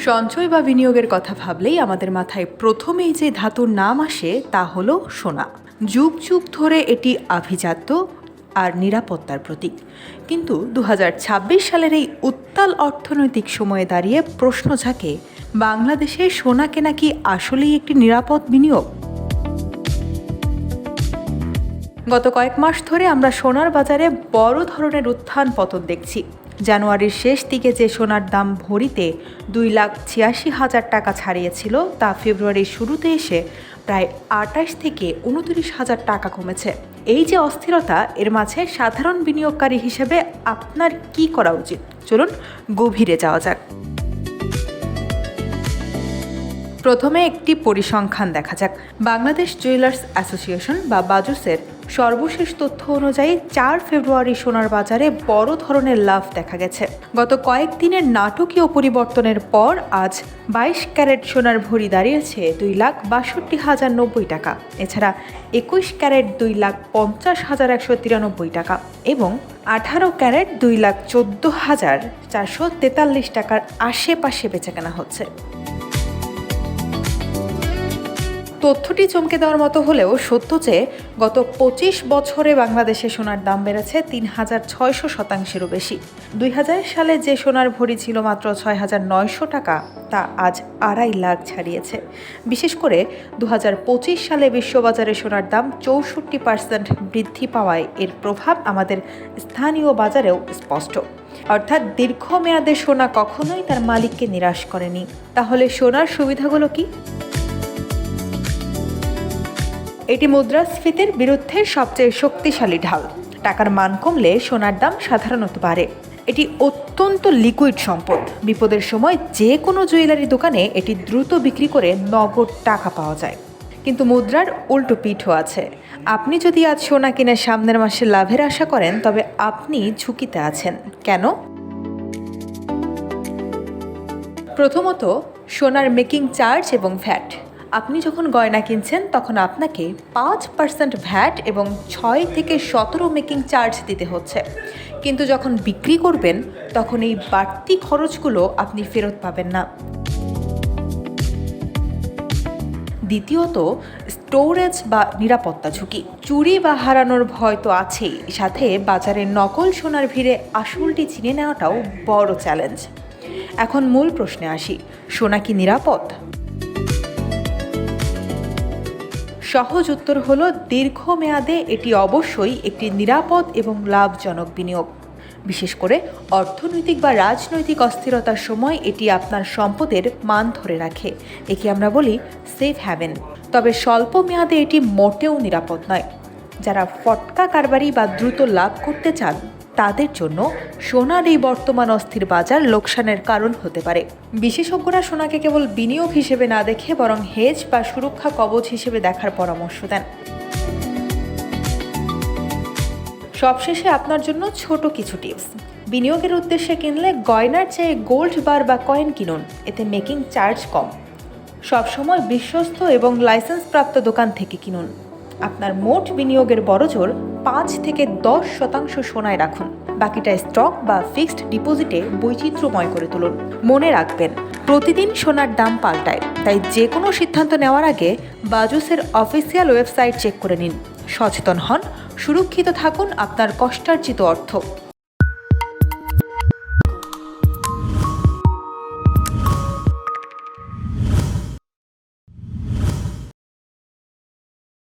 সঞ্চয় বা বিনিয়োগের কথা ভাবলেই আমাদের মাথায় প্রথমেই যে ধাতুর নাম আসে তা হলো সোনা। যুগ যুগ ধরে এটি আভিজাত্য আর নিরাপত্তার প্রতীক। কিন্তু ২০২৬ সালের এই উত্তাল অর্থনৈতিক সময়ে দাঁড়িয়ে প্রশ্ন জাগে, বাংলাদেশে সোনা কেনা কি আসলেই একটি নিরাপদ বিনিয়োগ? গত কয়েক মাস ধরে আমরা সোনার বাজারে বড় ধরনের উত্থান পতন দেখছি। জানুয়ারির শেষ দিকে যে সোনার দাম ভরিতে 2,86,000 টাকা ছাড়িয়েছিল, তা ফেব্রুয়ারির শুরুতে এসে প্রায় 28 থেকে 29,000 টাকা কমেছে। এই যে অস্থিরতা, এর মাঝে সাধারণ বিনিয়োগকারী হিসেবে আপনার কি করা উচিত? চলুন গভীরে যাওয়া যাক। প্রথমে একটি পরিসংখ্যান দেখা যাক। বাংলাদেশ জুয়েলার্স অ্যাসোসিয়েশন বা বাজুসের সর্বশেষ তথ্য অনুযায়ী 4 ফেব্রুয়ারি সোনার বাজারে বড় ধরনের লাভ দেখা গেছে। গত কয়েকদিনের নাটকীয় পরিবর্তনের পর আজ 22 ক্যারেট সোনার ভরি দাঁড়িয়েছে 2,62,090 টাকা। এছাড়া 21 ক্যারেট 2,50,193 টাকা এবং 18 ক্যারেট 2,14,443 টাকার আশেপাশে বেচাকেনা হচ্ছে। তথ্যটি চমকে দেওয়ার মতো হলেও সত্য যে গত 25 বছরে বাংলাদেশে সোনার দাম বেড়েছে 3,600%-এরও বেশি। 2000 সালে যে সোনার ভরি ছিল মাত্র 6,900 টাকা, তা আজ 2.5 লাখ ছাড়িয়েছে। বিশেষ করে 2025 সালে বিশ্ববাজারে সোনার দাম 64% বৃদ্ধি পাওয়ায় এর প্রভাব আমাদের স্থানীয় বাজারেও স্পষ্ট। অর্থাৎ দীর্ঘমেয়াদে সোনা কখনোই তার মালিককে নিরাশ করেনি। তাহলে সোনার সুবিধাগুলো কি? এটি মুদ্রাস্ফীতির বিরুদ্ধে সবচেয়ে শক্তিশালী ঢাল। টাকার মান কমলে সোনার দাম সাধারণত বাড়ে। এটি অত্যন্ত লিকুইড সম্পদ। বিপদের সময় যে কোনো জুয়েলারি দোকানে এটি দ্রুত বিক্রি করে নগদ টাকা পাওয়া যায়। কিন্তু মুদ্রার উল্টো পিঠও আছে। আপনি যদি আজ সোনা কিনে সামনের মাসে লাভের আশা করেন, তবে আপনি ঝুঁকিতে আছেন। কেন? প্রথমত, সোনার মেকিং চার্জ এবং ভ্যাট। আপনি যখন গয়না কিনছেন তখন আপনাকে 5% ভ্যাট এবং 6 থেকে 17 মেকিং চার্জ দিতে হচ্ছে। কিন্তু যখন বিক্রি করবেন তখন এই বাড়তি খরচগুলো আপনি ফেরত পাবেন না। দ্বিতীয়ত, স্টোরেজ বা নিরাপত্তা ঝুঁকি। চুরি বা হারানোর ভয় তো আছেই, সাথে বাজারে নকল সোনার ভিড়ে আসলটি চিনে নেওয়াটাও বড় চ্যালেঞ্জ। এখন মূল প্রশ্নে আসি, সোনা কি নিরাপদ? সহজ উত্তর হলো, দীর্ঘমেয়াদে এটি অবশ্যই একটি নিরাপদ এবং লাভজনক বিনিয়োগ। বিশেষ করে অর্থনৈতিক বা রাজনৈতিক অস্থিরতার সময় এটি আপনার সম্পদের মান ধরে রাখে। একে আমরা বলি সেফ হ্যাভেন। তবে স্বল্প মেয়াদে এটি মোটেও নিরাপদ নয়। যারা ফটকা কারবারি বা দ্রুত লাভ করতে চান, তাদের জন্য সোনার এই বর্তমান অস্থির বাজার লোকসানের কারণ হতে পারে। বিশেষজ্ঞরা সোনাকে কেবল বিনিয়োগ হিসেবে না দেখে বরং হেজ বা সুরক্ষা কবচ হিসেবে দেখার পরামর্শ দেন। সবশেষে আপনার জন্য ছোট কিছু টিপস। বিনিয়োগের উদ্দেশ্যে কিনলে গয়নার চেয়ে গোল্ড বার বা কয়েন কিনুন, এতে মেকিং চার্জ কম। সবসময় বিশ্বস্ত এবং লাইসেন্সপ্রাপ্ত দোকান থেকে কিনুন। আপনার মোট বিনিয়োগের বড়জোর 5 থেকে 10% সোনায় রাখুন। বাকিটা স্টক বা ফিক্সড ডিপোজিটে বৈচিত্র্যময় করে তুলুন। মনে রাখবেন, প্রতিদিন সোনার দাম পাল্টায়, তাই যে কোনো সিদ্ধান্ত নেওয়ার আগে বাজুসের অফিসিয়াল ওয়েবসাইট চেক করে নিন। সচেতন হন, সুরক্ষিত থাকুন আপনার কষ্টার্জিত অর্থ।